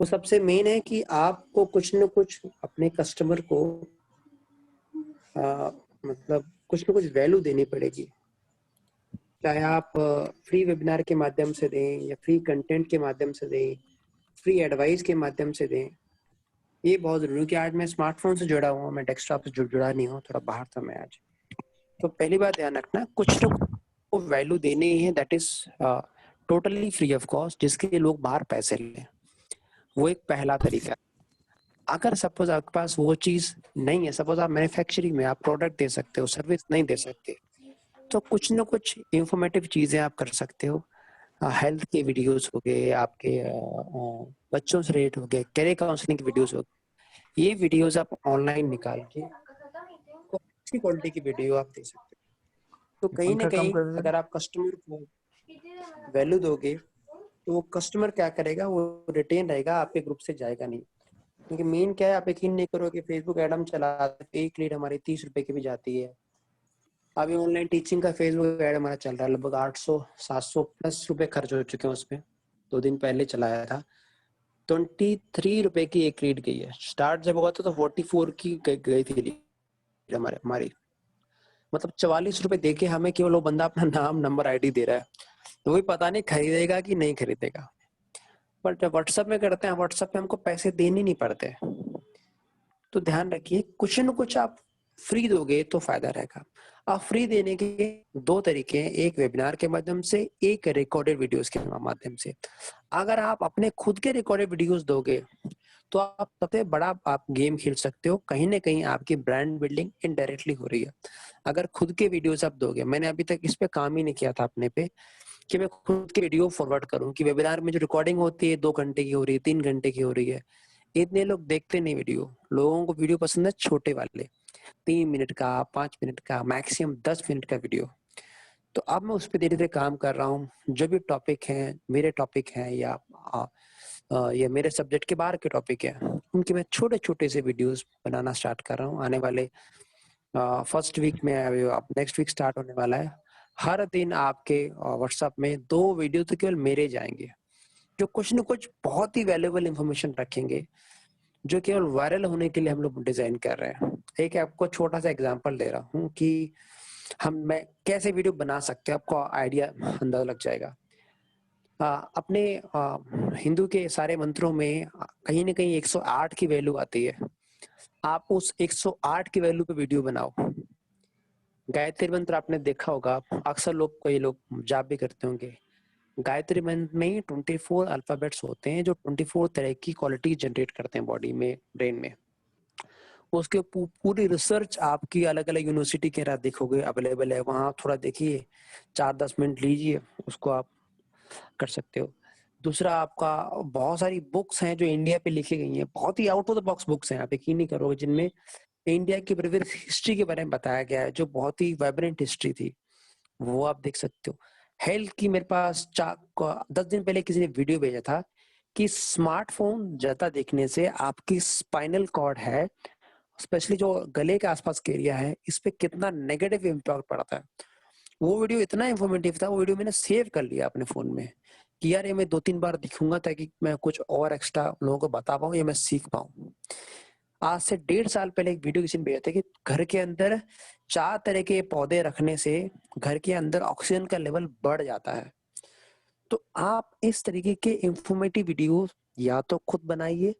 वो सबसे मेन है कि आपको कुछ न कुछ अपने कस्टमर को मतलब कुछ न कुछ वैल्यू देनी पड़ेगी। चाहे आप फ्री वेबिनार के माध्यम से दें या फ्री कंटेंट के माध्यम से दें, फ्री एडवाइस के माध्यम से दें। ये बहुत ज़रूरी है कि आज मैं स्मार्टफ़ोन से जुड़ा हुआ हूँ, मैं डेस्कटॉप से जुड़ा नहीं हूँ, थोड़ा बाहर था मैं आज। तो पहली बात ध्यान रखना, कुछ न कुछ वैल्यू देनी ही है that is totally free of cost, जिसके लिए लोग बाहर पैसे लें। वो एक पहला तरीका है। अगर सपोज़ आपके पास वो चीज़ नहीं है, सपोज़ आप मैन्युफैक्चरिंग में आप प्रोडक्ट दे सकते हो, सर्विस नहीं दे सकते, तो कुछ न कुछ इन्फॉर्मेटिव चीज़ें आप कर सकते हो। हेल्थ के वीडियोज़ हो गए, आपके बच्चों से रिलेटेड हो गए, करियर काउंसलिंग के वीडियोज़ हो गए। ये वीडियोज़ आप ऑनलाइन निकाल के तो अच्छी क्वालिटी की वीडियो आप दे सकते हो। तो कहीं न पंखा कम कहीं कर दे। अगर आप कस्टमर को वैल्यू दोगे, तो कस्टमर क्या करेगा, वो रिटेन रहेगा, आपके ग्रुप से जाएगा नहीं। क्योंकि मेन क्या है, आप यकीन नहीं करोगे, फेसबुक ऐड हम चलाते हैं, एक लीड हमारी 30 रुपए की भी जाती है। अभी ऑनलाइन टीचिंग का फेसबुक ऐड हमारा चल रहा है, लगभग 800-700 प्लस रुपए खर्च हो चुके हैं उसपे। 2 दिन पहले चलाया था। 23 रुपए की एक लीड गई है। स्टार्ट जब हुआ था तो 44 की गई थी लीड हमारी। मतलब 44 रुपए देके हमें केवल वो बंदा अपना नाम, नंबर, आईडी दे रहा है। तो वही पता नहीं खरीदेगा कि नहीं खरीदेगा। बट जब व्हाट्सएप में करते हैं, व्हाट्सएप में हमको पैसे देने नहीं पड़ते। तो ध्यान रखिए, कुछ न कुछ आप फ्री दोगे तो फायदा रहेगा। आप फ्री देने के 2 तरीके हैं, एक वेबिनार के माध्यम से, एक रिकॉर्डेड वीडियोस के माध्यम से। अगर आप अपने खुद के रिकॉर्डेड वीडियोस दोगे, तो आप सबसे बड़ा आप गेम खेल सकते हो। कहीं न कहीं आपकी ब्रांड बिल्डिंग इनडायरेक्टली हो रही है। अगर खुद के वीडियोस आप दोगे, मैंने अभी तक इस पे काम ही नहीं किया था अपने पे, कि मैं खुद के वीडियो फॉरवर्ड करूँ कि वेबिनार में जो रिकॉर्डिंग होती है 2 घंटे की हो रही है, 3 घंटे की हो रही है। इतने लोग देखते नहीं वीडियो। लोगों को वीडियो पसंद है छोटे वाले, 3 मिनट का, 5 मिनट का, मैक्सिमम 10 मिनट का वीडियो। तो अब मैं उस पे धीरे-धीरे काम कर रहा हूँ। जो भी टॉपिक हैं, मेरे टॉपिक हैं या मेरे सब्जेक्ट के बाहर के टॉपिक हैं, उनके मैं छोटे-छोटे से वीडियोज़ बनाना स्टार्ट कर रहा हूँ। आने वाले फर्स्ट वीक में अब नेक्स्ट वीक स्टार्ट होने वाला है। हर दिन आपके व्हाट्सएप में 2 वीडियो तो केवल मेरे जाएँगे, जो कुछ न कुछ बहुत ही वैल्यूएबल इन्फॉर्मेशन रखेंगे, जो केवल वायरल होने के लिए हम लोग डिज़ाइन कर रहे हैं। एक आपको छोटा-सा एग्ज़ाम्पल दे रहा हूँ कि मैं कैसे वीडियो बना सकते हैं, आपको आइडिया अंदाज़ा लग जाएगा। अपने हिंदू के सारे मंत्रों में कहीं न कहीं 108 की वैल्यू आती है। आप उस 108 की वैल्यू पे वीडियो बनाओ। गायत्री मंत्र आपने देखा होगा, अक्सर लोग कई लोग जाप भी करते होंगे। गायत्री मंत्र में 24 अल्फ़ाबेट्स होते हैं, जो 24 तरह की क्वालिटी जनरेट करते हैं बॉडी में, ब्रेन में। उसके पूरी रिसर्च आपकी अलग-अलग यूनिवर्सिटी के रात देखोगे अवेलेबल है, वहाँ थोड़ा देखिए, 4-10 मिनट लीजिए, उसको आप कर सकते हो। दूसरा, आपका बहुत सारी बुक्स हैं जो इंडिया पे लिखी गई हैं, बहुत ही out of the box books हैं, आप यकीन नहीं करोगे, जिनमें इंडिया की प्रीवियस हिस्ट्री के बारे में बताया गया है, जो बहुत ही वाइब्रेंट हिस्ट्री थी, वो आप देख सकते हो। हेल्थ की मेरे पास 10 दिन पहले किसी ने वीडियो भेजा था कि स्मार्टफ़ोन ज़्यादा देखने से आपकी स्पाइनल कॉर्ड है, स्पेशली जो गले के आसपास का एरिया है, इस पे कितना नेगेटिव इम्पैक्ट पड़ता है। वो वीडियो इतना इन्फॉर्मेटिव था, वो वीडियो मैंने सेव कर लिया अपने फ़ोन में कि यार ये मैं 2-3 बार दिखूँगा ताकि मैं कुछ और एक्स्ट्रा लोगों को बता पाऊँ या मैं सीख पाऊँ। आज से 1.5 साल पहले एक वीडियो किसी ने भेजा था कि घर के अंदर 4 तरह के पौधे रखने से घर के अंदर ऑक्सीजन का लेवल बढ़ जाता है। तो आप इस तरीके के इन्फॉर्मेटिव वीडियोज़ या तो खुद बनाइए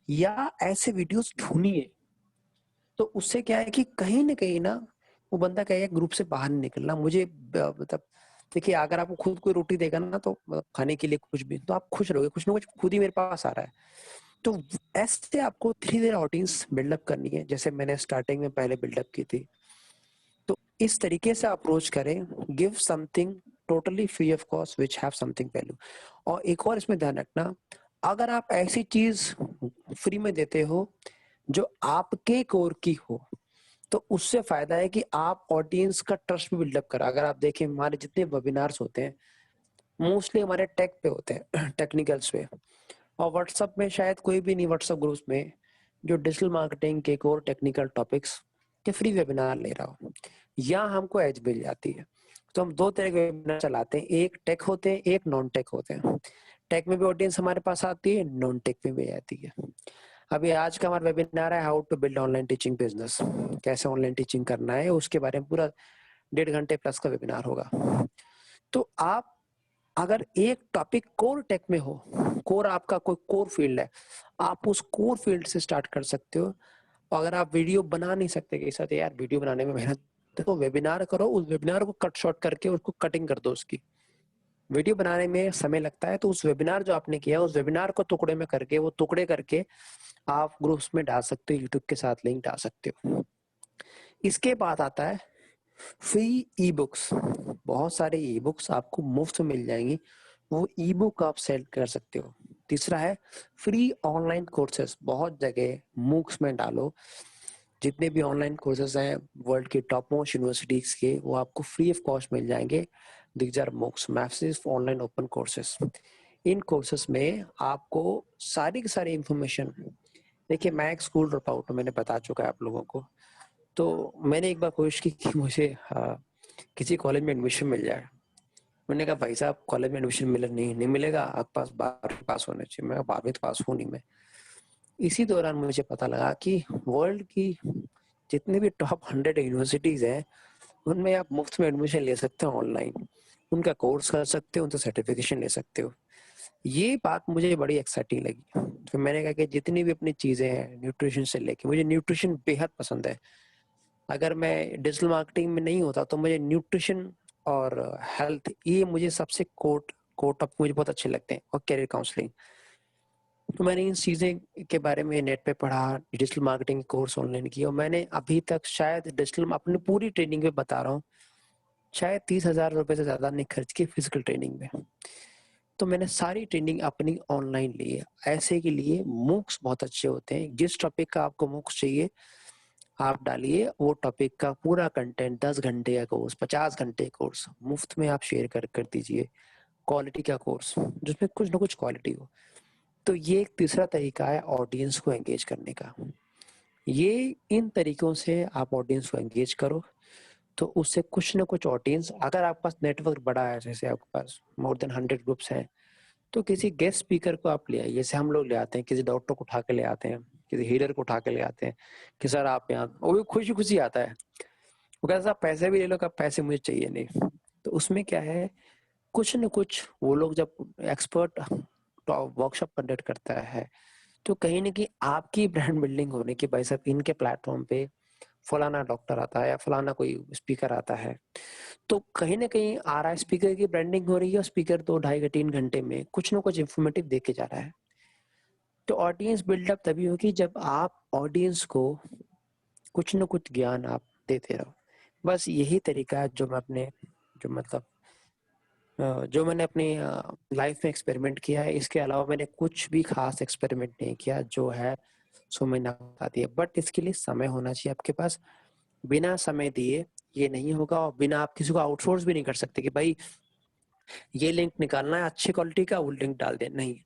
या ऐसे वीडियोज़ ढूँढिए। तो उससे क्या है कि कहीं न कहीं ना, वो बंदा कहेगा ग्रुप से बाहर नहीं निकलना मुझे मतलब देखिए, अगर आपको खुद कोई रोटी देगा ना, तो खाने के लिए कुछ भी, तो आप खुश रहोगे, कुछ ना कुछ खुद ही मेरे पास आ रहा है। तो ऐसे आपको धीरे-धीरे ऑडियंस बिल्डअप करनी है, जैसे मैंने स्टार्टिंग में पहले बिल्डअप की थी। तो इस तरीके से अप्रोच करें, give something totally free of cost which have something value. और एक और इसमें ध्यान रखना, अगर आप ऐसी चीज़ फ्री में देते हो, जो आपके कोर की हो, तो उससे फ़ायदा है कि आप ऑडियंस का ट्रस्ट भी बिल्डअप करा। अगर आप देखें, हमारे जितने वेबिनार्स होते हैं, मोस्टली हमारे टेक पे होते हैं, टेक्निकल्स पे। और व्हाट्सएप में शायद कोई भी नहीं, व्हाट्सएप ग्रुप्स में जो डिजिटल मार्केटिंग के कोर टेक्निकल टॉपिक्स के फ्री वेबिनार ले रहा हो, या हमको एज मिल जाती है। तो हम 2 तरह के वेबिनार चलाते हैं, एक टेक होते हैं, एक नॉन टेक होते हैं। टेक में भी ऑडियंस हमारे पास आती है, नॉन टेक में भी आती है। अभी आज का हमारा वेबिनार है how to build online teaching business, कैसे ऑनलाइन टीचिंग करना है, उसके बारे में पूरा 1.5 घंटे प्लस का वेबिनार होगा। तो आप अगर एक टॉपिक कोर टेक में हो, कोर आपका कोई कोर फील्ड है, आप उस कोर फील्ड से स्टार्ट कर सकते हो। अगर आप वीडियो बना नहीं सकते कि साथ यार वीडियो बनाने में मेहनत, तो वेबिनार करो, उस वेबिनार को कट शॉर्ट करके उसको कटिंग कर दो। उसकी वीडियो बनाने में समय लगता है, तो उस वेबिनार जो आपने किया उस वेबिनार को टुकड़े में करके, वो टुकड़े करके आप ग्रुप्स में डाल सकते हो, यूट्यूब के साथ लिंक डाल सकते हो। इसके बाद आता है फ्री ई बुक्स। बहुत सारे ई बुक्स आपको मुफ्त में मिल जाएंगी, वो ई बुक आप सेल कर सकते हो। तीसरा है फ्री ऑनलाइन कोर्सेस। बहुत जगह मूक्स में डालो, जितने भी ऑनलाइन कोर्सेज हैं वर्ल्ड के टॉप मोस्ट यूनिवर्सिटीज के, वो आपको फ्री ऑफ कॉस्ट मिल जाएंगे। These are MOOCs, massive online open courses. इन कोर्सेज में आपको सारी की सारी इंफॉर्मेशन, देखिए मैं एक स्कूल ड्रॉप आउट हूँ, मैंने बता चुका है आप लोगों को। तो मैंने एक बार कोशिश की कि मुझे किसी कॉलेज में एडमिशन मिल जाए। मैंने कहा भाई साहब कॉलेज में एडमिशन नहीं मिलेगा, आपके पास 12वीं पास होना चाहिए। मैं 12वीं पास हूँ नहीं मैं। इसी दौरान मुझे पता लगा कि वर्ल्ड की जितनी भी टॉप 100 यूनिवर्सिटीज हैं, उनमें आप मुफ्त में एडमिशन ले सकते हो ऑनलाइन, उनका कोर्स कर सकते हो, उनसे सर्टिफिकेशन ले सकते हो। ये बात मुझे बड़ी एक्साइटिंग लगी। फिर मैंने कहा कि जितनी भी अपनी चीजें हैं न्यूट्रिशन से लेके, मुझे न्यूट्रिशन बेहद पसंद है। अगर मैं डिजिटल मार्केटिंग में नहीं होता तो मुझे न्यूट्रिशन और हेल्थ, ये मुझे सबसे कोर टॉपिक मुझे बहुत अच्छे लगते हैं, और कैरियर काउंसलिंग। तो मैंने इन चीजें के बारे में नेट पे पढ़ा, डिजिटल मार्केटिंग कोर्स ऑनलाइन किया, और मैंने अभी तक शायद डिजिटल अपनी पूरी ट्रेनिंग में बता रहा हूँ, शायद 30,000 रुपए से ज्यादा नहीं खर्च किए फिजिकल ट्रेनिंग में। तो मैंने सारी ट्रेनिंग अपनी ऑनलाइन ली है। ऐसे के लिए मूक्स बहुत अच्छे होते हैं। जिस टॉपिक का आपको मूक्स चाहिए आप डालिए, वो टॉपिक का पूरा कंटेंट 10 घंटे का कोर्स, 50 घंटे कोर्स मुफ्त में आप शेयर कर दीजिए। क्वालिटी का कोर्स जिसमें कुछ ना कुछ क्वालिटी हो। तो ये एक तीसरा तरीका है ऑडियंस को एंगेज करने का। ये इन तरीकों से आप ऑडियंस को एंगेज करो, तो उससे कुछ ना कुछ ऑडियंस, अगर आपके पास नेटवर्क बड़ा है, जैसे आपके पास मोर देन 100 ग्रुप्स हैं, तो किसी गेस्ट स्पीकर को आप ले आइए। जैसे हम लोग ले आते हैं, किसी डॉक्टर को उठा के ले आते हैं, किसी हीलर को उठा के ले आते हैं कि सर आप यहाँ, वो भी खुशी खुशी आता है। वो कहता है पैसे भी ले लो, का पैसे मुझे चाहिए नहीं। तो उसमें क्या है, कुछ न कुछ वो लोग जब एक्सपर्ट वर्कशॉप कंडक्ट करता है, तो कहीं ना कहीं आपकी ब्रांड बिल्डिंग होने की, भाई साहब इनके प्लेटफॉर्म पे फलाना डॉक्टर आता है या फलाना कोई स्पीकर आता है, तो कहीं ना कहीं आ रहा है, स्पीकर की ब्रांडिंग हो रही है, और स्पीकर 2 ढाई 3 घंटे में कुछ ना कुछ इंफॉर्मेटिव दे के जा रहा है। तो ऑडियंस बिल्डअप तभी होगी जब आप ऑडियंस को कुछ न कुछ ज्ञान आप देते रहो। बस यही तरीका है जो मैं अपने, जो मतलब जो मैंने अपनी लाइफ में एक्सपेरिमेंट किया है। इसके अलावा मैंने कुछ भी खास एक्सपेरिमेंट नहीं किया, जो है सो मैंने बता दिया। बट इसके लिए समय होना चाहिए आपके पास। बिना समय दिए ये नहीं होगा, और बिना आप किसी को आउटसोर्स भी नहीं कर सकते कि भाई ये लिंक निकालना है अच्छी क्वालिटी का, वो लिंक डाल दे। नहीं,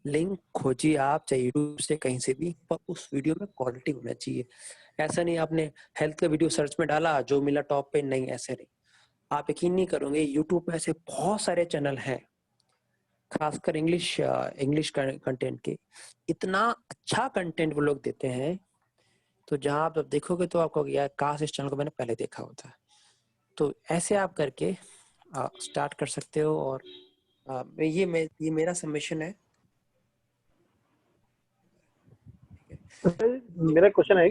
लिंक खोजिए आप, चाहे यूट्यूब से कहीं से भी, पर उस वीडियो में क्वालिटी होना चाहिए। ऐसा नहीं आपने हेल्थ का वीडियो सर्च में डाला, जो मिला टॉप पे, नहीं ऐसे नहीं। आप यकीन नहीं करोगे, यूट्यूब पे ऐसे बहुत सारे चैनल हैं, खासकर इंग्लिश कंटेंट के, इतना अच्छा कंटेंट वो लोग देते हैं। तो जहां आप जब देखोगे तो आपको यार काश इस चैनल को मैंने पहले देखा होता। तो ऐसे आप करके स्टार्ट कर सकते हो। और ये मेरा सबमिशन है। मेरा क्वेश्चन है।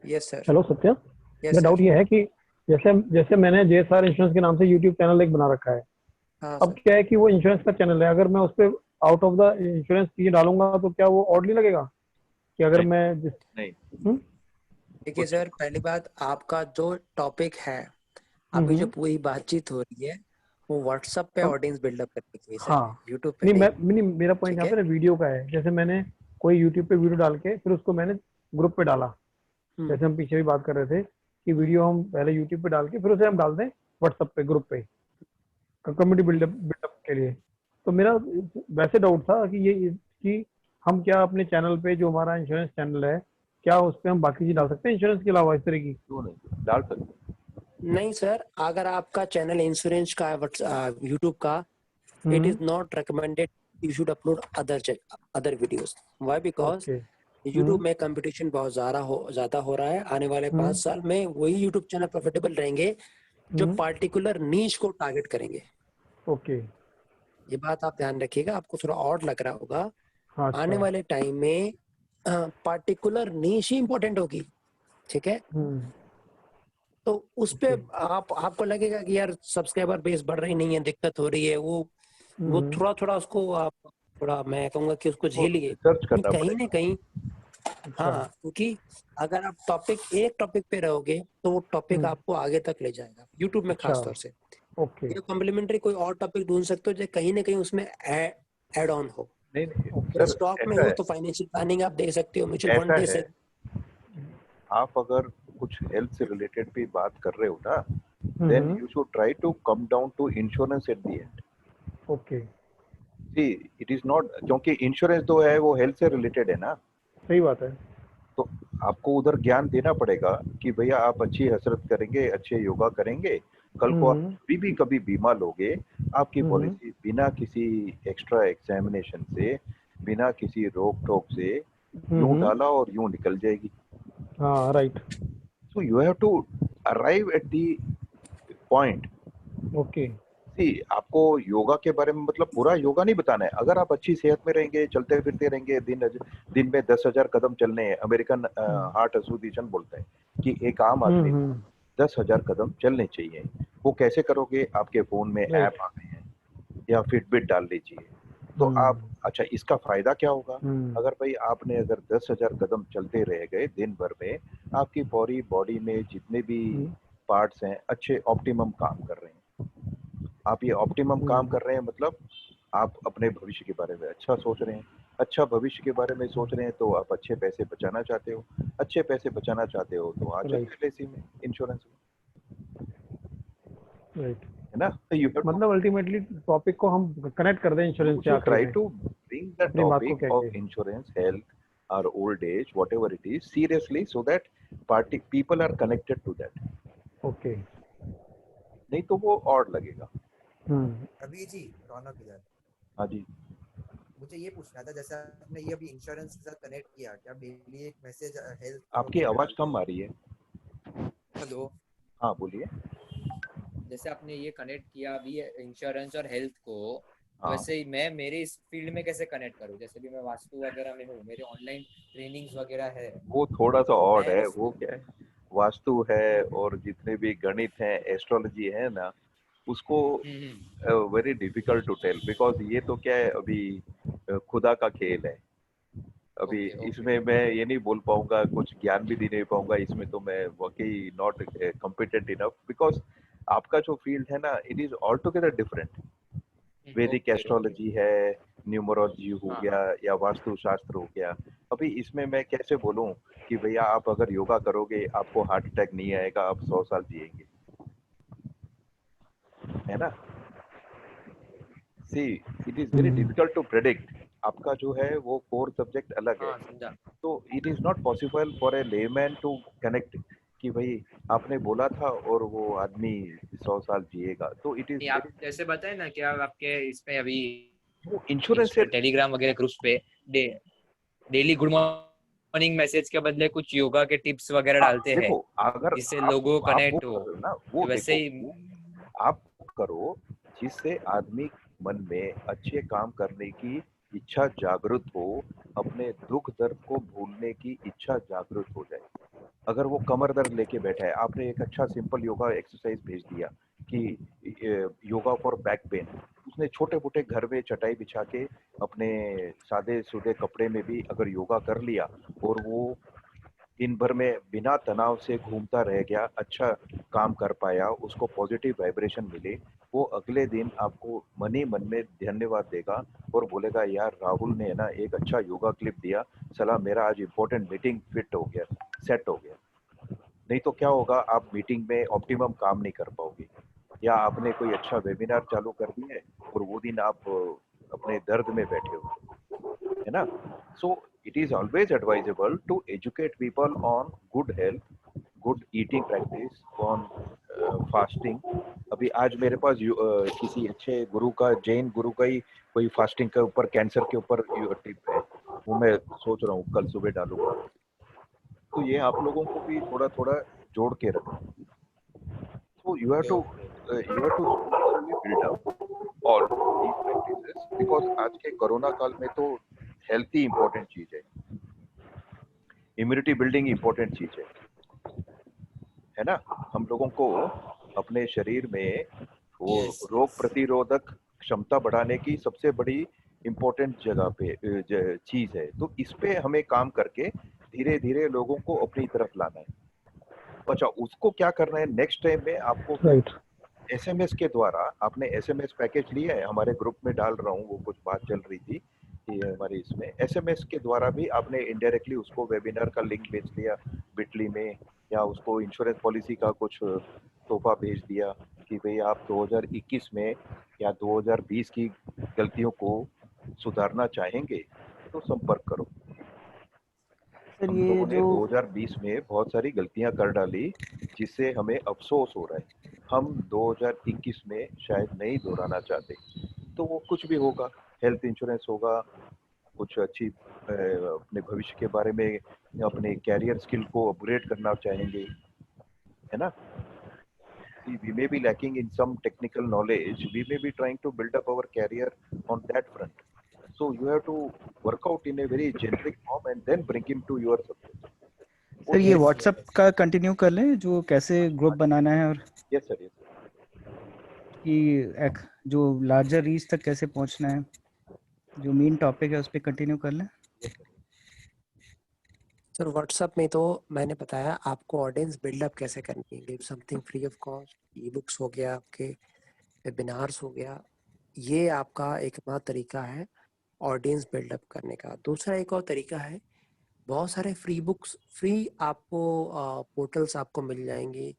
Yes sir. Hello Satya, yes मेरा डाउट सर। ये है कि जैसे जैसे मैंने जेएसआर इंश्योरेंस के नाम से यूट्यूब चैनल एक बना रखा है। हाँ अब सर। क्या है कि वो इंश्योरेंस का चैनल है, अगर मैं उस पर आउट ऑफ द इंश्योरेंस चीज डालूंगा तो क्या वो ऑड नहीं लगेगा कि अगर नहीं मैं नहीं देखिए कुछ सर, पहली बात, आपका जो टॉपिक है, अभी जो हम्म, पूरी बातचीत हो रही है, वो व्हाट्सएप पे अब ऑडियंस बिल्डअप करने के लिए सर हाँ, है, यूट्यूब पे नहीं नहीं। नहीं, मेरा पॉइंट ठीक यहाँ है। पे ना वीडियो का है। जैसे मैंने कोई यूट्यूब पे वीडियो डाल के फिर उसको मैंने ग्रुप पे डाला, हम्म। जैसे हम पीछे भी बात कर रहे थे कि वीडियो हम पहले यूट्यूब पे डाल के फिर उसे हम डाल दें व्हाट्सएप पे ग्रुप पे कम्युनिटी बिल्डअप के लिए। तो मेरा वैसे डाउट था कि ये कि हम क्या अपने चैनल पे, जो हमारा इंश्योरेंस चैनल है, क्या उस पे हम बाकी चीज डाल सकते हैं इंश्योरेंस के अलावा इस तरह की? क्यों नहीं डाल सकते। नहीं सर, अगर आपका चैनल इंश्योरेंस का है यूट्यूब का, it is hmm, not recommended you should upload other videos. Why? Because okay YouTube में कंपटीशन बहुत ज्यादा हो रहा है. आने वाले 5 साल में वही YouTube चैनल प्रॉफिटेबल रहेंगे जो पार्टिकुलर नीश को टारगेट करेंगे. ओके ये बात आप ध्यान रखिएगा. आपको थोड़ा ऑड लग रहा होगा. हाँ आने अच्छा वाले टाइम में पार्टिकुलर नीश ही इंपॉर्टेंट होगी. ठीक है. तो उस पे आपको लगेगा कि यार सब्सक्राइबर बेस बढ़ रही नहीं है, दिक्कत हो रही है, वो थोड़ा उसको आप थोड़ा मैं कहूंगा कि उसको झेलिए. सर्च करना कहीं ना पड़ेगा। कहीं हाँ, क्योंकि अगर आप एक टॉपिक पे रहोगे तो वो टॉपिक आपको आगे तक ले जाएगा यूट्यूब में खास तौर से. ओके ये कॉम्प्लीमेंट्री कोई और टॉपिक ढूंढ सकते हो जो कहीं ना कहीं उसमें ऐड ऑन हो. नहीं अगर सर, स्टॉक में ऐसा हो है, तो फाइनेंशियल प्लानिंग आप देख सकते हो, म्यूचुअल फंड ऐसा दे है, सकते. आप अगर कुछ हेल्थ से रिलेटेड भी बात कर रहे हो ना, then you should try to come down to insurance at the end. Okay see it is not, क्योंकि इंश्योरेंस तो है वो हेल्थ से रिलेटेड है ना, सही बात है. तो आपको उधर ज्ञान देना पड़ेगा कि भैया आप अच्छी हसरत करेंगे, अच्छे योगा करेंगे, कल को आप भी कभी बीमा लोगे, आपकी पॉलिसी बिना किसी एक्स्ट्रा एग्जामिनेशन से, बिना किसी रोक टोक से यूं डाला और यूं निकल जाएगी. हाँ right. So you have to arrive at the point. Okay see आपको योगा के बारे में मतलब पूरा योगा नहीं बताना है. अगर आप अच्छी सेहत में रहेंगे, चलते फिरते रहेंगे, दिन में 10,000 कदम चलने हैं. अमेरिकन हार्ट एसोसिएशन बोलता है कि एक आम आदमी को 10,000 कदम चलने चाहिए. वो कैसे करोगे? आपके फोन में ऐप आ गए हैं या फिटबिट डाल लीजिए. तो आप अच्छा इसका फायदा क्या होगा? अगर भाई आपने अगर 10,000 कदम चलते रह गए दिन भर में, आपकी पूरी बॉडी में जितने भी पार्ट्स हैं अच्छे ऑप्टिमम काम कर रहे हैं. आप ये ऑप्टिमम काम कर रहे हैं मतलब आप अपने भविष्य के बारे में अच्छा सोच रहे हैं. अच्छा भविष्य के बारे में सोच रहे हैं तो आप अच्छे पैसे बचाना चाहते हो. अच्छे पैसे बचाना चाहते हो तो आ जाइए एलआईसी में, इंश्योरेंस में, राइट. है ना. मतलब अल्टीमेटली टॉपिक को हम कनेक्ट कर दें इंश्योरेंस से. Try to bring the topic of insurance, health और old age, whatever it is, seriously, so that people are connected to that. Okay. नहीं तो वो और लगेगा. अभी जी रौनक इधर. हाँ जी. मुझे ये पूछना था, जैसे आपने ये अभी इंश्योरेंस के साथ कनेक्ट किया, क्या डेली एक मैसेज हेल्थ? आपकी आवाज कम आ रही है. हेलो. हाँ बोलिए. जैसे आपने ये कनेक्ट किया अभी इंश्योरेंस और हेल्थ को, हाँ. वैसे ही मैं मेरे इस फील्ड में कैसे कनेक्ट करूं? जैसे भी मैं वास्तु वगैरह में हूँ, मेरे ऑनलाइन ट्रेनिंग्स वगैरह है. वो थोड़ा सा ऑड है. वो क्या है, वास्तु है और जितने भी गणित है, एस्ट्रोलॉजी है ना, उसको very difficult to tell, because ये तो क्या है अभी खुदा का खेल है. अभी इसमें मैं ये नहीं बोल पाऊंगा, कुछ ज्ञान भी दे नहीं पाऊंगा इसमें. तो मैं वाकई नॉट कॉम्पिटेंट इनफ, बिकॉज आपका जो फील्ड है ना, it is all together different. वैदिक एस्ट्रोलॉजी है, न्यूमरोलॉजी हो गया या वास्तु शास्त्र हो गया. अभी इसमें मैं कैसे बोलूं कि भैया आप अगर योगा करोगे आपको हार्ट अटैक नहीं आएगा, आप 100 साल जिएंगे, है ना. See it is very difficult to predict. आपका जो है वो कोर सब्जेक्ट अलग है. तो it is not possible for a layman to connect कि भाई आपने बोला था और वो आदमी 100 साल जिएगा. तो इट इज आप जैसे बताए ना कि आपके इस पे अभी वो इंश्योरेंस से टेलीग्राम वगैरह ग्रुप्स पे डेली गुड मॉर्निंग मैसेज के बदले कुछ योगा के टिप्स वगैरह डालते हैं, अगर जिससे लोगों को कनेक्ट हो ना, वो वैसे ही आप करो जिससे आदमी मन में अच्छे काम करने की इच्छा जागृत हो, अपने दुख दर्द को भूलने की इच्छा जागृत हो जाए. अगर वो कमर दर्द लेके बैठा है, आपने एक अच्छा सिंपल योगा एक्सरसाइज भेज दिया कि योगा फॉर बैक पेन, उसने छोटे मोटे घर में चटाई बिछा के अपने सादे सूदे कपड़े में भी अगर योगा कर लिया और वो दिन भर में बिना तनाव से घूमता रह गया, अच्छा काम कर पाया, उसको पॉजिटिव वाइब्रेशन मिले, वो अगले दिन आपको मन ही मन में धन्यवाद देगा और बोलेगा यार राहुल ने ना एक अच्छा योगा क्लिप दिया, सलाह मेरा आज इंपॉर्टेंट मीटिंग फिट हो गया, सेट हो गया. नहीं तो क्या होगा, आप मीटिंग में ऑप्टिमम काम नहीं कर पाओगे, या आपने कोई अच्छा वेबिनार चालू कर दिया है और वो दिन आप अपने दर्द में बैठे हो, है ना. सो it is always advisable to educate people on good health, good eating practice, on fasting, अभी आज मेरे पास किसी अच्छे गुरु का, जैन गुरु का ही कोई फास्टिंग के ऊपर, कैंसर के ऊपर टिप है, वो मैं सोच रहा हूँ कल सुबह डालूंगा। तो ये आप लोगों को भी थोड़ा थोड़ा जोड़ के रखना। तो you have to slowly build up all these practices, because आज के कोरोना काल में तो हेल्थ ही इम्पोर्टेंट चीज है, इम्यूनिटी बिल्डिंग इम्पोर्टेंट चीज है ना। हम लोगों को अपने शरीर में वो रोग प्रतिरोधक क्षमता बढ़ाने की सबसे बड़ी इम्पोर्टेंट जगह पे चीज है। तो इस पे हमें काम करके धीरे धीरे लोगों को अपनी तरफ लाना है। अच्छा, उसको क्या करना है नेक्स्ट टाइम में आपको, राइट। एसएमएस के द्वारा, आपने एसएमएस पैकेज लिया है, हमारे ग्रुप में डाल रहा हूँ, वो कुछ बात चल रही थी कि हमारे इसमें एसएमएस के द्वारा भी आपने इनडायरेक्टली उसको वेबिनार का लिंक भेज दिया बिटली में, या उसको इंश्योरेंस पॉलिसी का कुछ तोहफा भेज दिया कि भाई आप 2021 में या 2020 की गलतियों को सुधारना चाहेंगे तो संपर्क करो। सर हम ये लोगों ने जो 2020 में बहुत सारी गलतियां कर डाली जिससे हमें अफसोस हो रहा है। हम 2021 में शायद नहीं दोहराना चाहते। तो वो कुछ भी होगा, हेल्थ इंश्योरेंस होगा, कुछ अच्छी अपने भविष्य के बारे में, अपने कैरियर स्किल को अपग्रेड करना चाहेंगे, है ना। We may be lacking in some technical knowledge, we may be trying to build up our career on that front. So you have to work out in a very generic form and then bring him to your subject. Sir ये WhatsApp का continue कर लें, जो कैसे group बनाना है, और Yes sir, yes sir. कि जो लार्जर रीच तक कैसे पहुंचना है, जो मेन टॉपिक है उस पर कंटिन्यू कर लें। सर व्हाट्सएप में तो मैंने बताया आपको ऑडियंस बिल्डअप कैसे करनी है, give something free of cost, e books हो गया, आपके वेबिनार्स हो गया, ये आपका एक तरीका है ऑडियंस बिल्डअप करने का। दूसरा एक और तरीका है, बहुत सारे फ्री बुक्स, फ्री आपको पोर्टल्स आपको मिल जाएंगे,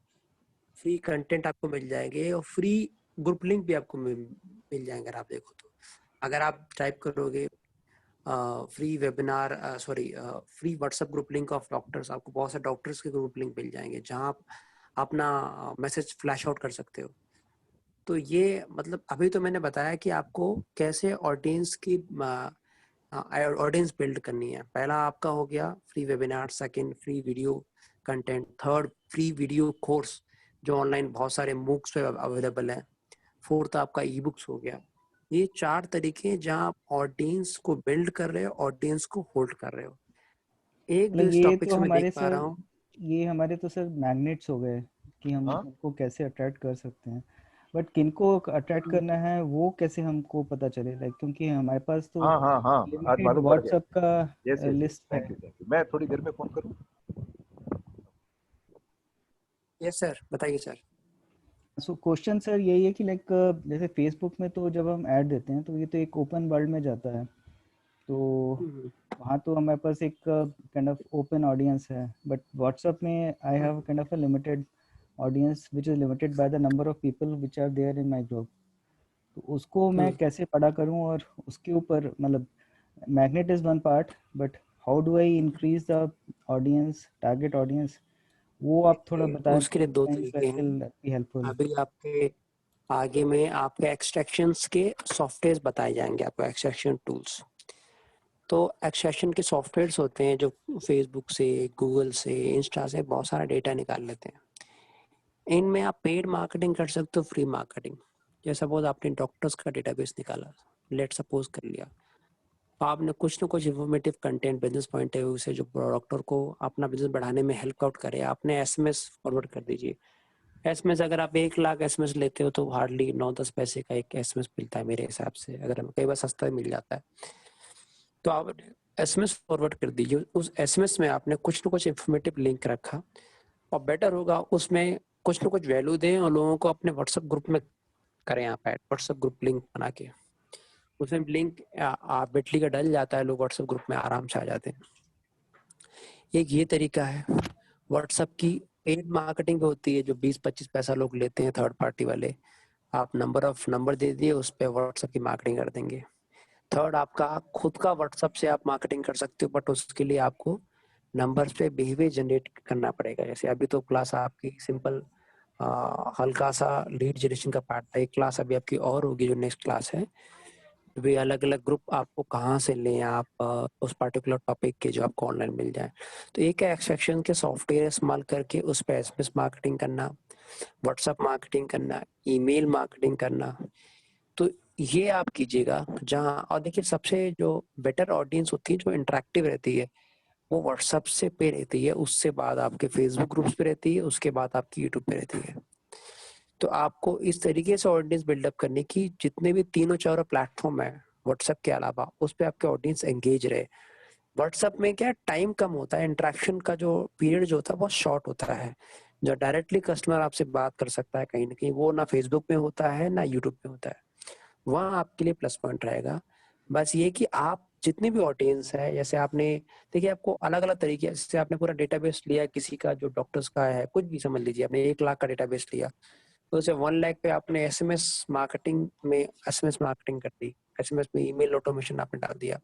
फ्री कंटेंट आपको मिल जाएंगे, और फ्री ग्रुप लिंक भी आपको मिल जाएंगे। अगर आप देखो तो अगर आप टाइप करोगे free webinar free WhatsApp group link of doctors, आपको बहुत सारे डॉक्टर्स के ग्रुप लिंक मिल जाएंगे जहां आप अपना मैसेज फ्लैश आउट कर सकते हो। तो ये मतलब अभी तो मैंने बताया कि आपको कैसे ऑडियंस की ऑडियंस बिल्ड करनी है। पहला आपका हो गया free webinar, second free video content, third free video course जो ऑनलाइन बहुत सारे मूक्स पे अवेलेबल है, फोर्थ आपका ई बुक्स हो गया। ये 4 तरीके जहां आप ऑडियंस को बिल्ड कर रहे हो, ऑडियंस को होल्ड कर रहे हो। एक जो मतलब इस ये टॉपिक तो से मैं देख हमारे पा रहा सर, हूँ, ये हमारे तो सर मैग्नेट्स हो गए कि हम हाँ? उनको कैसे अट्रैक्ट कर सकते हैं, बट किनको अट्रैक्ट करना है वो कैसे हमको पता चले, लाइक क्योंकि हमारे पास तो हाँ हाँ हाँ, आज लिमिटेड मालूम पड़ गया। व्हाट्सएप का यस यस, लिस्ट है। Thank you. मैं थोड़ी देर में फोन करूँ। यस सर, बताइए सर। सो क्वेश्चन सर यही है कि लाइक जैसे फेसबुक में तो जब हम ऐड देते हैं तो ये तो एक ओपन वर्ल्ड में जाता है, तो वहाँ तो हमारे पास एक काइंड ऑफ ओपन ऑडियंस है, बट व्हाट्सएप में I have kind of a limited audience which is limited by the number of people which are there in my group. तो उसको मैं कैसे बड़ा करूँ, और उसके ऊपर मतलब magnet is one part, but how do I increase the audience, target audience, वो आप थोड़ा बताएं उसके लिए 2 तरीके हैं। Be helpful. अभी आपके आगे में आपके एक्सट्रैक्शंस के सॉफ्टवेयर बताए जाएंगे, आपको एक्सट्रैक्शन टूल्स। तो एक्सट्रैक्शन के सॉफ्टवेयर्स होते हैं जो फेसबुक से, गूगल से, इंस्टा से बहुत सारा डेटा निकाल लेते हैं। इनमें आप पेड मार्केटिंग कर सकते हो, फ्री मार्केटिंग। जैसे सपोज आपने डॉक्टर्स का डेटाबेस निकाला, लेट सपोज कर लिया, तो आपने कुछ ना कुछ informative content business point of view से जो डॉक्टर को अपना बिजनेस बढ़ाने में हेल्प आउट करे, आपने एसएमएस फॉरवर्ड कर दीजिए। एसएमएस अगर आप 1 लाख एसएमएस लेते हो तो हार्डली 9-10 पैसे का एक एसएमएस मिलता है मेरे हिसाब से, अगर हमें कई बार सस्ता मिल जाता है। तो आप एसएमएस फॉरवर्ड कर दीजिए, उस एसएमएस में आपने कुछ ना कुछ इन्फॉर्मेटिव लिंक रखा, और बेटर होगा उसमें कुछ ना कुछ वैल्यू दें और लोगों को अपने व्हाट्सएप ग्रुप में करें। आप ऐड व्हाट्सएप ग्रुप लिंक बना के, उसमें लिंक बिटली का डल जाता है, लोग व्हाट्सएप ग्रुप में आराम से आ जाते हैं। एक ये तरीका है। व्हाट्सएप की पेड मार्केटिंग होती है जो 20-25 पैसा लोग लेते हैं थर्ड पार्टी वाले, आप नंबर दे दिए, उस पर व्हाट्सएप की मार्केटिंग कर देंगे। थर्ड आपका खुद का व्हाट्सएप से आप मार्केटिंग कर सकते हो, बट उसके लिए आपको नंबर्स पे बिहेवियर जनरेट करना पड़ेगा। जैसे अभी तो क्लास आपकी सिंपल हल्का सा लीड जनरेशन का पार्ट था। एक क्लास अभी आपकी और होगी जो नेक्स्ट क्लास है, भी अलग अलग ग्रुप आपको कहाँ से लें आप उस पर्टिकुलर टॉपिक के जो आपको ऑनलाइन मिल जाए। तो एक है एक्सट्रैक्शन के सॉफ्टवेयर इस्तेमाल करके उस पर एसएमएस मार्केटिंग करना, व्हाट्सएप मार्केटिंग करना, ईमेल मार्केटिंग करना। तो ये आप कीजिएगा जहाँ, और देखिए सबसे जो बेटर ऑडियंस होती है जो इंटरेक्टिव रहती है वो व्हाट्सएप से पे रहती है, उससे बाद आपके फेसबुक ग्रुप्स पे रहती है, उसके बाद आपकी यूट्यूब पे रहती है। तो आपको इस तरीके से ऑडियंस बिल्डअप करने की, जितने भी तीनों चारों प्लेटफॉर्म है व्हाट्सएप के अलावा, उस पे आपके ऑडियंस एंगेज रहे। व्हाट्सएप में क्या टाइम कम होता है, इंटरेक्शन का जो पीरियड जो होता है बहुत शॉर्ट होता है, जो डायरेक्टली कस्टमर आपसे बात कर सकता है कहीं ना कहीं, वो ना फेसबुक में होता है ना यूट्यूब में होता है। वहाँ आपके लिए प्लस पॉइंट रहेगा। बस ये कि आप जितनी भी ऑडियंस है, जैसे आपने देखिए आपको अलग अलग तरीके, जैसे आपने पूरा डेटाबेस लिया किसी का जो डॉक्टर्स का है, कुछ भी समझ लीजिए आपने 1 लाख का डेटाबेस लिया, तो उसे 1 लाख पे आपने एसएमएस मार्केटिंग में एसएमएस मार्केटिंग कर दी, एसएमएस में ईमेल ऑटोमेशन आपने डाल दिया।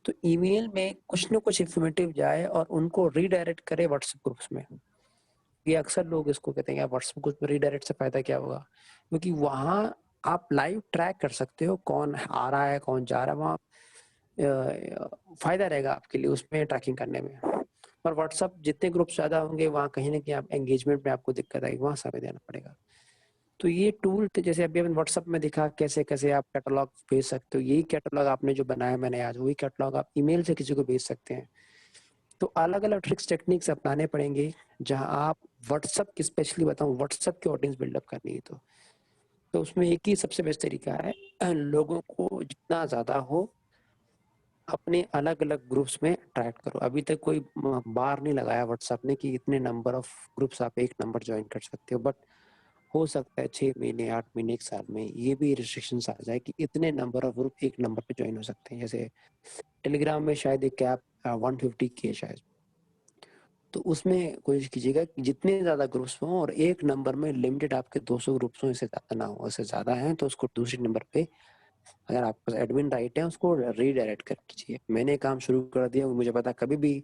तो ईमेल में कुछ न कुछ इंफॉर्मेटिव जाए और उनको रीडायरेक्ट करे व्हाट्सएप ग्रुप्स में। ये अक्सर लोग इसको कहते हैं व्हाट्सएप ग्रुप में रीडायरेक्ट से फायदा क्या होगा, क्योंकि वहां आप लाइव ट्रैक कर सकते हो कौन आ रहा है कौन जा रहा है, वहाँ फायदा रहेगा आपके लिए उसमें ट्रैकिंग करने में। पर व्हाट्सएप जितने ग्रुप ज्यादा होंगे वहाँ कहीं ना कहीं आप एंगेजमेंट में आपको दिक्कत आएगी, वहाँ समय देना पड़ेगा। तो ये टूल थे, जैसे अभी व्हाट्सएप में दिखा कैसे कैसे आप कैटलॉग भेज सकते हो, यही कैटलॉग आपने जो बनाया मैंने आज, वही कैटलॉग आप ईमेल से किसी को भेज सकते हैं। तो अलग अलग ट्रिक्स टेक्निक्स अपनाने पड़ेंगे जहां आप व्हाट्सएप की, स्पेशली बताऊं व्हाट्सएप की ऑडियंस बिल्डअप करनी है तो उसमें एक ही सबसे बेस्ट तरीका है, लोगों को जितना ज्यादा हो अपने अलग अलग ग्रुप्स में अट्रैक्ट करो। अभी तक कोई बार नहीं लगाया व्हाट्सएप ने कि इतने नंबर ऑफ ग्रुप्स आप एक नंबर ज्वाइन कर सकते हो, बट हो सकता है 6 महीने 8 महीने 1 साल में ये भी रिस्ट्रिक्शंस आ जाए कि इतने नंबर ऑफ ग्रुप एक नंबर पे ज्वाइन हो सकते हैं। जैसे टेलीग्राम में शायद एक कैप 150 की है शायद, तो उसमें कोशिश कीजिएगा कि जितने ज्यादा ग्रुप्स हों और एक नंबर में लिमिटेड आपके 200 ग्रुप्स हों, इससे ज्यादा ना हो। इससे ज्यादा है तो उसको दूसरे नंबर पे, अगर आपके पास एडमिन राइट है उसको रीडायरेक्ट कर कीजिए। मैंने काम शुरू कर दिया, मुझे पता कभी भी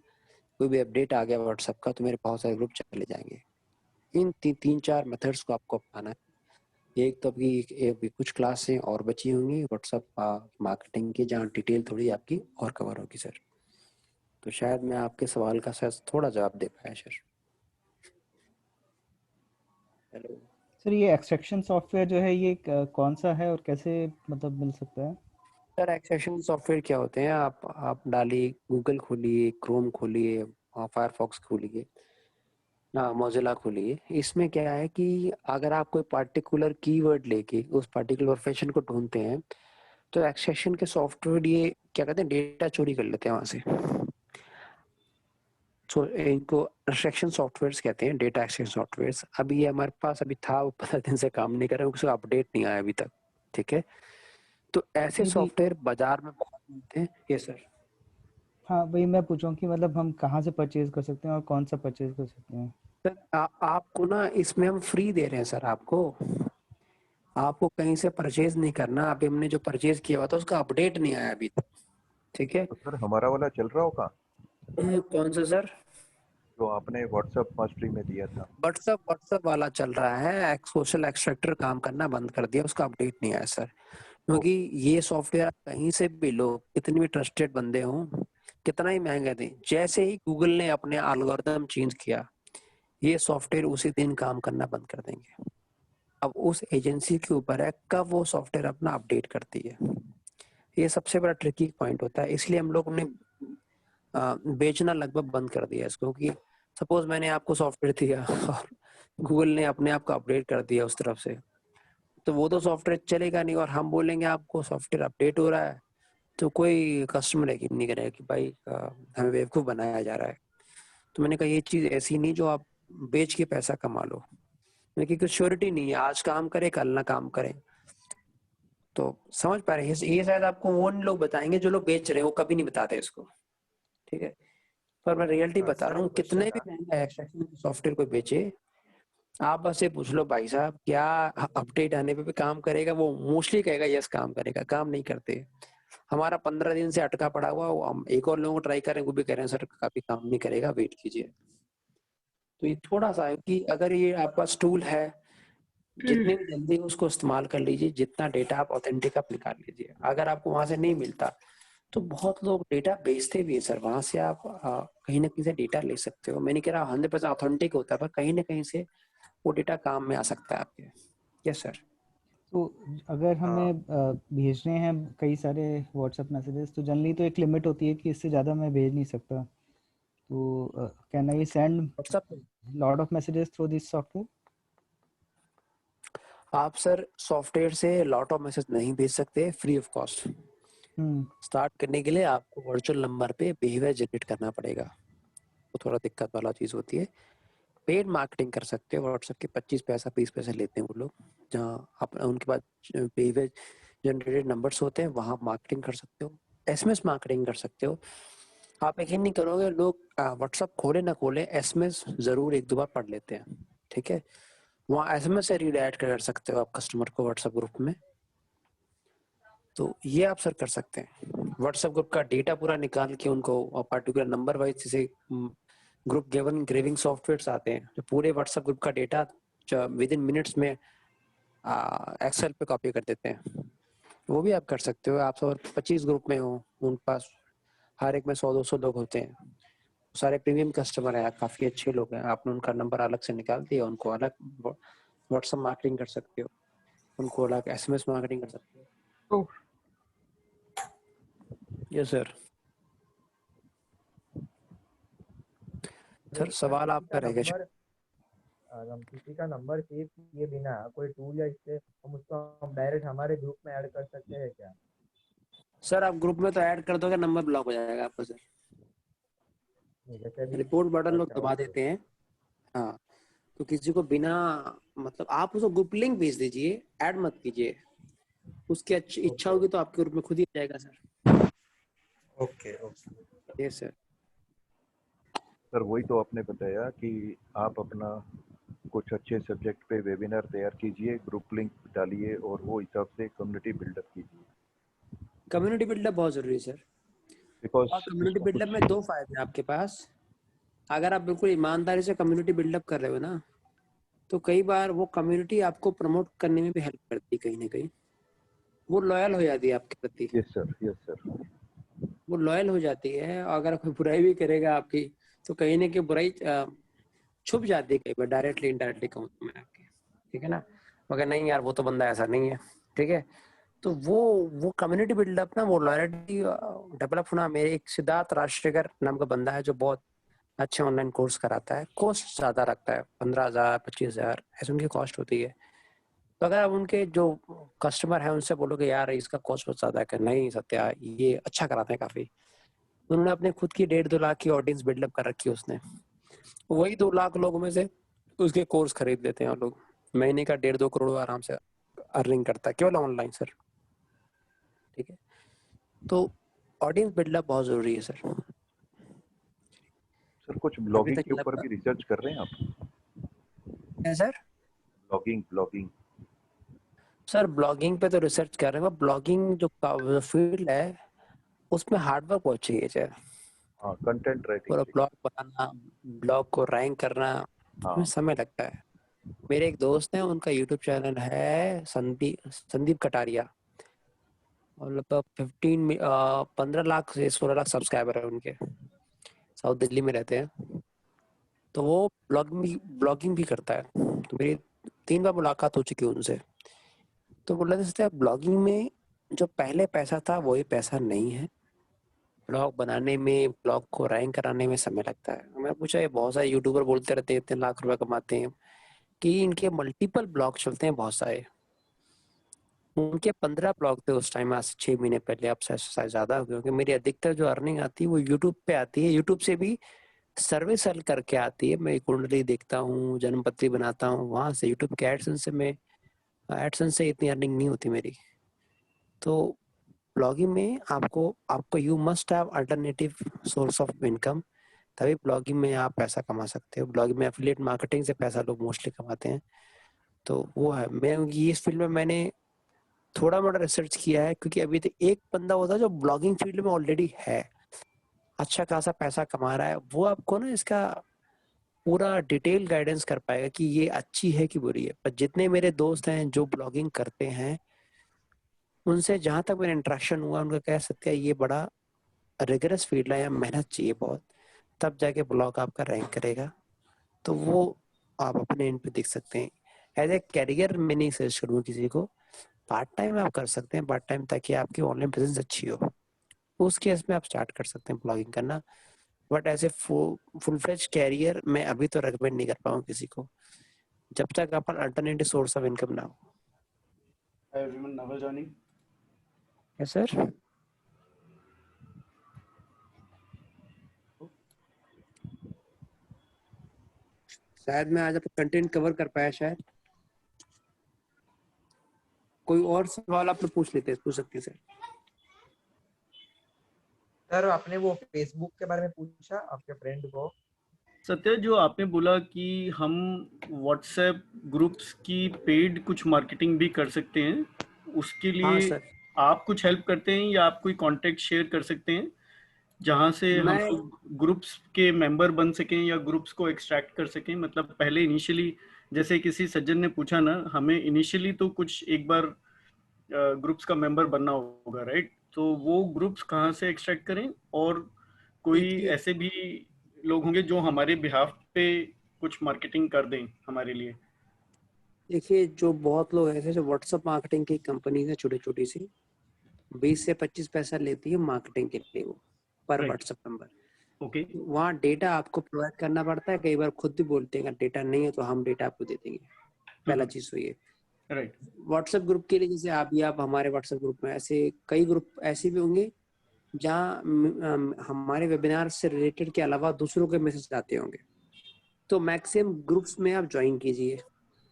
कोई भी अपडेट आ गया व्हाट्सएप का तो मेरे बहुत सारे ग्रुप चले जाएंगे। इन 3-4 मेथड्स को आपको अपनाना है। एक तो अभी कुछ क्लासें और बची होंगी व्हाट्सएप मार्केटिंग की, जहाँ डिटेल थोड़ी आपकी और कवर होगी सर। तो शायद मैं आपके सवाल का शायद थोड़ा जवाब दे पाया सर। हेलो सर, ये एक्सट्रैक्शन सॉफ्टवेयर जो है ये कौन सा है और कैसे मतलब मिल सकता है? सर, एक्सट्रैक्शन सॉफ्टवेयर क्या होते हैं, आप डालिए, गूगल खोलिए, क्रोम खोलिए, फायरफॉक्स खोलिए, मोजिला खोलिए। इसमें क्या है कि अगर आप कोई पार्टिकुलर कीवर्ड लेके उस पार्टिकुलर प्रोफेशन को ढूंढते हैं तो एक्सट्रैक्शन के सॉफ्टवेयर ये क्या कहते हैं, डेटा चोरी कर लेते हैं वहां से। सो इनको एक्सट्रैक्शन सॉफ्टवेयर्स कहते हैं, डेटा एक्सट्रैक्शन सॉफ्टवेयर्स। अभी ये हमारे पास अभी था, वो 15 दिन से काम नहीं कर रहा है, उसका अपडेट नहीं आया अभी तक। ठीक है, तो ऐसे नहीं भाई, सॉफ्टवेयर बाजार में बहुत मिलते हैं। ये सर, हाँ भाई, मैं पूछ रहा हूँ कि मतलब हम कहाँ से परचेज कर सकते हैं और कौन सा परचेज कर सकते हैं? सर आपको ना इसमें हम फ्री दे रहे हैं सर, आपको कहीं से परचेज नहीं करना। अभी हमने जो परचेज किया हुआ था उसका अपडेट नहीं आया अभी तक। ठीक है, तो सर हमारा वाला चल रहा होगा कौन सा सर? जो आपने व्हाट्सएप मास्टरी में दिया था? व्हाट्सएप वाला चल रहा है, सोशल एक्सट्रैक्टर काम करना बंद कर दिया, उसका अपडेट नहीं आया सर। क्योंकि ये सॉफ्टवेयर आप कहीं से भी लो, कितने भी ट्रस्टेड बंदे हों, कितना ही महंगा दे, जैसे ही गूगल ने अपने एल्गोरिथम चेंज किया ये सॉफ्टवेयर उसी दिन काम करना बंद कर देंगे। अब उस एजेंसी के ऊपर है कब वो सॉफ्टवेयर अपना अपडेट करती है। ये सबसे बड़ा ट्रिकी पॉइंट होता है, इसलिए हम लोग ने बेचना लगभग बंद कर दिया इसको। कि सपोज मैंने आपको सॉफ्टवेयर दिया और गूगल ने अपने आप को अपडेट कर दिया उस तरफ से, तो वो तो सॉफ्टवेयर चलेगा नहीं, और हम बोलेंगे आपको सॉफ्टवेयर अपडेट हो रहा है तो कोई कस्टमर यकीन नहीं करेगा कि भाई हमें बेवकूफ बनाया जा रहा है। तो मैंने कहा ये चीज ऐसी नहीं जो आप बेच के पैसा कमा लो, क्योंकि कुछ श्योरिटी नहीं है, आज काम करे कल ना काम करे। तो समझ पा रहे हैं, ये शायद आपको वो लोग बताएंगे जो लोग बेच रहे हैं, वो कभी नहीं बताते इसको। ठीक है, पर मैं रियलिटी बता सर रहा एक हूँ, क्वेश्चन कितने भी था। महंगा एक्सट्रैक्शन सॉफ्टवेयर कोई बेचे, आप बस ये पूछ लो भाई साहब क्या अपडेट आने पे भी काम करेगा, वो मोस्टली कहेगा यस काम करेगा, काम नहीं करते। हमारा 15 दिन से अटका पड़ा हुआ, हम एक और लोगों को ट्राई कर रहे हैं, वो भी कह रहे हैं सर कभी काम नहीं करेगा, वेट कीजिए। तो ये थोड़ा सा है कि अगर ये आपके पास टूल है, जितनी भी जल्दी उसको इस्तेमाल कर लीजिए, जितना डेटा आप ऑथेंटिक आप निकाल लीजिए। अगर आपको वहां से नहीं मिलता तो बहुत लोग डेटा बेचते भी है सर, वहां से आप कहीं ना कहीं से डेटा ले सकते हो। मैं नहीं कह रहा 100% ऑथेंटिक होता है, पर कहीं ना कहीं से वो डेटा काम में आ सकता है आपके। Yes sir. तो अगर हमें भेजने हैं कई सारे व्हाट्सएप मैसेजेस, तो जनरली तो एक लिमिट होती है कि इससे ज़्यादा मैं भेज नहीं सकता। तो can I send WhatsApp lot of messages through this software? आप सर सॉफ्टवेयर से लॉट ऑफ मैसेज नहीं भेज सकते फ्री ऑफ कॉस्ट। स्टार्ट करने के लिए आपको वर्चुअल नंबर पे बिहेवियर जनरेट करना पड़ेगा, वो थोड़ा दिक्कत वाला चीज होती है। पेड मार्केटिंग कर सकते हो, व्हाट्सएप के 25 पैसा 20 पैसे लेते हैं वो लोग, जहाँ आप उनके पास बिहेवियर जनरेटेड नंबर्स होते हैं, वहां मार्केटिंग कर सकते हो। एसएमएस मार्केटिंग कर सकते हो। आप यकीन नहीं करोगे, लोग व्हाट्सएप खोले ना खोले एसएमएस जरूर एक दो बार पढ़ लेते हैं। ठीक है, वहाँ एसएमएस से रीडायरेक्ट कर सकते हो आप कस्टमर को व्हाट्सएप ग्रुप में। तो ये आप सर कर सकते हैं, व्हाट्सएप ग्रुप का डेटा पूरा निकाल के उनको पर्टिकुलर नंबर वाइज, जैसे ग्रुप गिवन ग्रेविंग सॉफ्टवेयर्स आते हैं जो पूरे व्हाट्सएप ग्रुप का डेटा विद इन मिनट्स में एक्सेल पे कॉपी कर देते हैं, वो भी आप कर सकते हो। आप सब 25 ग्रुप में हो, उन पास हर एक में 100-200 लोग होते हैं, सारे प्रीमियम कस्टमर हैं, काफी अच्छे लोग हैं, आपने उनका नंबर अलग से निकाल दिया, उनको अलग व्हाट्सएप मार्केटिंग कर सकते हो, उनको अलग एसएमएस मार्केटिंग कर सकते हो। तो यस सर। सर सवाल आपका रहेगा। हम किसी का नंबर सेव किए बिना कोई टूल या इससे हम उसको हम डायरेक्ट हमारे ग्रुप में ऐड कर सकते हैं क्या? सर आप ग्रुप में तो ऐड कर दोगे, नंबर ब्लॉक हो जाएगा आपका सर। जैसे भी रिपोर्ट बटन लोग अच्छा, दबा ओके। देते हैं। हाँ, तो किसी को बिना मतलब आप उसको ग्रुप लिंक भेज दीजिए, ऐड मत कीजिए। उसकी अच्छी इच्छा होगी तो आपके ग्रुप में खुद ही आ जाएगा sir. Okay okay. Yes sir. Sir वही तो आपने बताया कि आप अपना कुछ अच्छे सब्जेक्ट पे वेबिनार तैयार कीजिए, ग्रुप लिंक डालिए और वो हिसाब से कम्युनिटी बिल्डअप कीजिए। कम्युनिटी बिल्डअप बहुत जरूरी है सर। बिकॉज और कम्युनिटी बिल्डअप में दो फायदे हैं आपके पास। अगर आप बिल्कुल ईमानदारी से कम्युनिटी बिल्डअप कर रहे हो ना, तो कई बार वो कम्युनिटी आपको प्रमोट करने में भी हेल्प करती है, कहीं ना कहीं वो लॉयल हो जाती है आपके प्रति। Yes sir. वो लॉयल हो जाती है, और अगर कोई बुराई भी करेगा आपकी तो कहीं ना कहीं बुराई छुप जाती है कई बार, डायरेक्टली इनडायरेक्टली कहूँ तो मैं आपके। ठीक है ना, मगर नहीं यार वो तो बंदा ऐसा नहीं है। ठीक है, तो वो कम्युनिटी बिल्डअप ना, वो लॉयल्टी डेवलप होना। मेरे एक सिद्धार्थ राजशेखर नाम का बंदा है जो बहुत अच्छे ऑनलाइन कोर्स कराता है, कॉस्ट ज्यादा रखता है, 15,000 25,000 ऐसे उनकी कॉस्ट होती है। तो अगर आप उनके जो कस्टमर है उनसे बोलोगे यार इसका कॉस्ट बहुत ज्यादा है, कि नहीं सत्या ये अच्छा कराते हैं काफी, उन्होंने अपने खुद की 1.5-2 लाख की ऑडियंस बिल्डअप कर रखी है उसने, वही 2 लाख लोगों में से उसके कोर्स खरीद लेते हैं और लोग, महीने का 1.5-2 करोड़ आराम से अर्निंग करता है केवल ऑनलाइन सर। ठीक है, तो ऑडियंस बिल्डअप बहुत जरूरी है सर। सर कुछ अभी ब्लॉगिंग तक के ऊपर भी रिसर्च कर रहे हैं आप? है सर। ब्लॉगिंग सर ब्लॉगिंग पे तो रिसर्च कर रहे हैं, ब्लॉगिंग जो फील्ड है उसमें हार्डवर्क बहुत चाहिए सर। हाँ, कंटेंट राइटिंग पूरा ब्लॉग बनाना, ब्लॉग को रैंक करना, हाँ उसमें समय लगता है। मेरे एक दोस्त हैं, उनका यूट्यूब चैनल है संदीप कटारिया, और लगभग 15 लाख से 16 लाख सब्सक्राइबर है उनके, साउथ दिल्ली में रहते हैं। तो वो ब्लॉगिंग भी करता है। तो मेरी 3 बार मुलाकात हो चुकी है उनसे। तो बोल रहे थे ब्लॉगिंग में जो पहले पैसा था वही पैसा नहीं है, ब्लॉग बनाने में, ब्लॉग को रैंक कराने में समय लगता है। मैं पूछा, ये बहुत सारे यूट्यूबर बोलते रहते हैं इतने लाख रुपए कमाते हैं, कि इनके मल्टीपल ब्लॉग चलते हैं बहुत सारे। उनके 15 ब्लॉग थे उस टाइम, आज से 6 महीने पहले, अब शायद ज्यादा हो गया, क्योंकि मेरी अधिकतर जो अर्निंग आती है वो यूट्यूब पे आती है। यूट्यूब से भी सर्विस सेल करके आती है, मैं कुंडली देखता हूँ, जन्मपत्री बनाता हूँ, वहां से यूट्यूब के एडसेंस से, मैं एडसेंस से इतनी अर्निंग नहीं होती मेरी। तो ब्लॉगिंग में आपको you must have alternative source of income, तभी ब्लॉगिंग में आप पैसा कमा सकते हो। ब्लॉगिंग में एफिलिएट मार्केटिंग से पैसा लोग मोस्टली कमाते हैं। तो वो है, मैं ये इस फील्ड में मैंने थोड़ा मोड़ा रिसर्च किया है, क्योंकि अभी तो एक बंदा होता है जो ब्लॉगिंग फील्ड में ऑलरेडी है, अच्छा खासा पैसा कमा रहा है, वो आपको ना इसका पूरा डिटेल गाइडेंस कर पाएगा कि ये अच्छी है कि बुरी है। पर जितने मेरे दोस्त हैं जो ब्लॉगिंग करते हैं, उनसे जहां तक मेरा इंटरेक्शन हुआ, उनका कह सकते हैं ये बड़ा रिगरस फील्ड है, या मेहनत चाहिए बहुत, तब जाके ब्लॉग आपका रैंक करेगा। तो वो आप अपने एंड पे देख सकते हैं। एज ए कैरियर मैं नहीं सजेस्ट करूँगा किसी को, पार्ट टाइम आप कर सकते हैं, पार्ट टाइम, ताकि आपकी ऑनलाइन प्रेजेंस अच्छी हो। उस केस में आप स्टार्ट कर सकते हैं ब्लॉगिंग करना। बट ऐसे फुल फ्लेज कैरियर मैं अभी तो रेकमेंड नहीं कर पाऊँ किसी को, जब तक अपन अल्टरनेटिव सोर्स ऑफ इनकम ना हो। Hi everyone, Naval joining. Yes sir. शायद मैं आज आपका कंटेंट कवर कर पाया शायद। कोई और सवाल आप लोग पूछ सकते हैं सर। सर आपने वो फेसबुक के बारे में पूछा आपके फ्रेंड को। सत्य, जो आपने बोला कि हम व्हाट्सएप ग्रुप्स की पेड कुछ मार्केटिंग भी कर सकते हैं, उसके हाँ लिए सर, आप कुछ हेल्प करते हैं या आप कोई कांटेक्ट शेयर कर सकते हैं जहां से हम मैं लोग ग्रुप्स के मेंबर बन सकें या ग्रुप्स को एक्सट्रैक्ट कर सकें? मतलब पहले इनिशियली, जैसे किसी सज्जन ने पूछा ना, हमें इनिशियली तो कुछ एक बार ग्रुप्स का मेंबर बनना होगा, राइट? तो वो ग्रुप्स कहाँ से एक्सट्रैक्ट करें? और कोई देखिए ऐसे भी लोग होंगे जो हमारे बिहाफ पे कुछ मार्केटिंग कर दें हमारे लिए? देखिए जो बहुत लोग ऐसे जो व्हाट्सएप मार्केटिंग की कंपनी है छोटी छोटी सी, 20 से 25 पैसा लेती है मार्केटिंग के लिए वो, पर राइट, व्हाट्सएप नंबर। ओके, वहाँ डेटा आपको प्रोवाइड करना पड़ता है, कई बार खुद भी बोलते हैं अगर डेटा नहीं है तो हम डेटा आपको दे देंगे। पहला चीज तो ये। राइट, व्हाट्सएप ग्रुप के लिए जैसे आप या आप हमारे व्हाट्सएप ग्रुप में, ऐसे कई ग्रुप ऐसे भी होंगे जहाँ हमारे वेबिनार से रिलेटेड के अलावा दूसरों के मैसेज आते होंगे। तो मैक्सिमम ग्रुप्स में आप ज्वाइन कीजिए,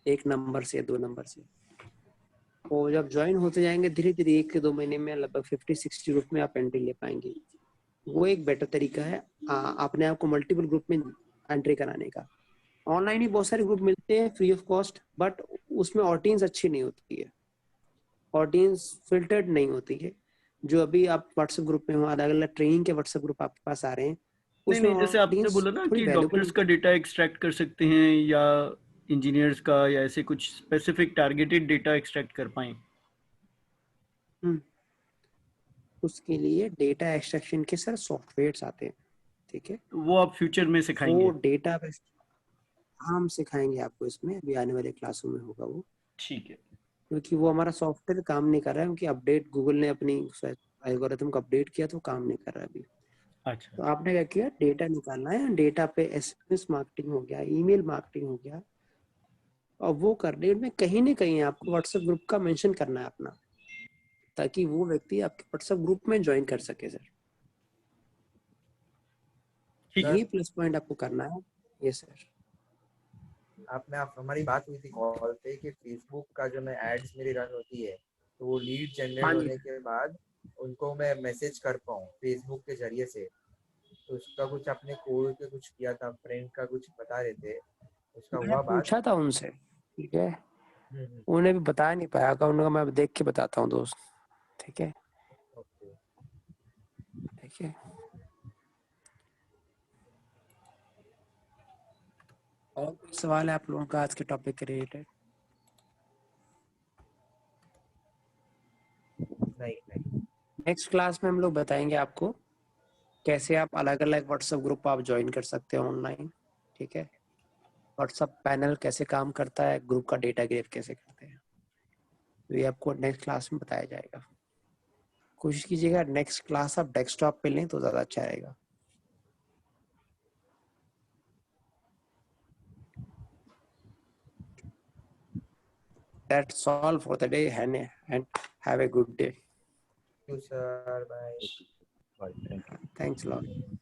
1 नंबर से 2 नंबर से। और जब ज्वाइन होते जाएंगे धीरे धीरे 1 से 2 महीने में लगभग 50-60 ग्रुप में आप एंट्री ले पाएंगे। वो एक बेटर तरीका है अपने आप को मल्टीपल ग्रुप में एंट्री कराने का। ऑनलाइन ही बहुत सारे ग्रुप मिलते हैं फ्री ऑफ कॉस्ट, बट उसमें ऑडियंस अच्छी नहीं होती है, ऑडियंस फिल्टर्ड नहीं होती है। जो अभी आप व्हाट्सएप ग्रुप में हो, अलग अलग ट्रेनिंग के व्हाट्सएप ग्रुप आपके पास आ रहे हैं, नहीं उसमें नहीं, जैसे आपने ऑडियंस बोला ना थोड़ी कि वैल्यूबल। डॉक्टर्स का डेटा एक्सट्रैक्ट कर सकते हैं या इंजीनियर्स का, या ऐसे कुछ स्पेसिफिक टारगेटेड डेटा एक्सट्रैक्ट कर पाएं। उसके लिए डेटा एक्सट्रैक्शन के सर सॉफ्टवेयर्स आते हैं, ठीक है। तो वो आप फ्यूचर में वो सिखाएंगे? डेटा हम सिखाएंगे आपको, इसमें अभी आने वाले क्लासों में होगा वो। ठीक है, क्योंकि वो हमारा सॉफ्टवेयर काम नहीं कर रहा है, क्योंकि अपडेट गूगल ने अपनी एल्गोरिथम को अपडेट किया तो काम नहीं कर रहा है अभी। अच्छा, तो आपने क्या किया, डेटा निकालना है, डेटा पे एसएमएस मार्केटिंग हो गया, ईमेल मार्केटिंग हो गया, और वो करने में कहीं ना कहीं आपको व्हाट्सएप ग्रुप का मेंशन करना है अपना, ताकि वो व्यक्ति आपके व्हाट्सएप ग्रुप में ज्वाइन कर सके सर। ठीक है। ये प्लस पॉइंट आपको करना है। ये सर। आपने आप हमारी बात हुई थी कॉल पे कि फेसबुक का जो मैं एड्स मेरी रन होती है, तो वो लीड जनरेट हाँ जी होने के बाद उनको मैं मैसेज कर पाऊँ फेसबुक के जरिए से। तो उसका कुछ आपने कोड के कुछ किया था, फ्रेंड का कुछ बता रहे थे, उसका मैंने हुआ बात? पूछा था उनसे, ठीक है, हम्म, उन्हें भी बता नहीं पाया, उन्होंने मैं देख के बताता हूँ दोस्त, ठीक है। ओके। ठीक है, और कोई सवाल है आप लोगों का आज के टॉपिक के रिलेटेड? नहीं नहीं। नेक्स्ट क्लास में हम लोग बताएंगे आपको कैसे आप अलग अलग व्हाट्सएप ग्रुप आप ज्वाइन कर सकते हैं ऑनलाइन, ठीक है। व्हाट्सएप पैनल कैसे काम करता है, ग्रुप का डेटा ग्रेड कैसे करते हैं, तो ये आपको नेक्स्ट क्लास में बताया जाएगा। कोशिश कीजिएगा नेक्स्ट क्लास आप डेस्कटॉप पे लें तो ज़्यादा अच्छा रहेगा। That's all for the day, and have a good day. Thank you, sir. Bye. Bye. Thank you. Thanks a lot.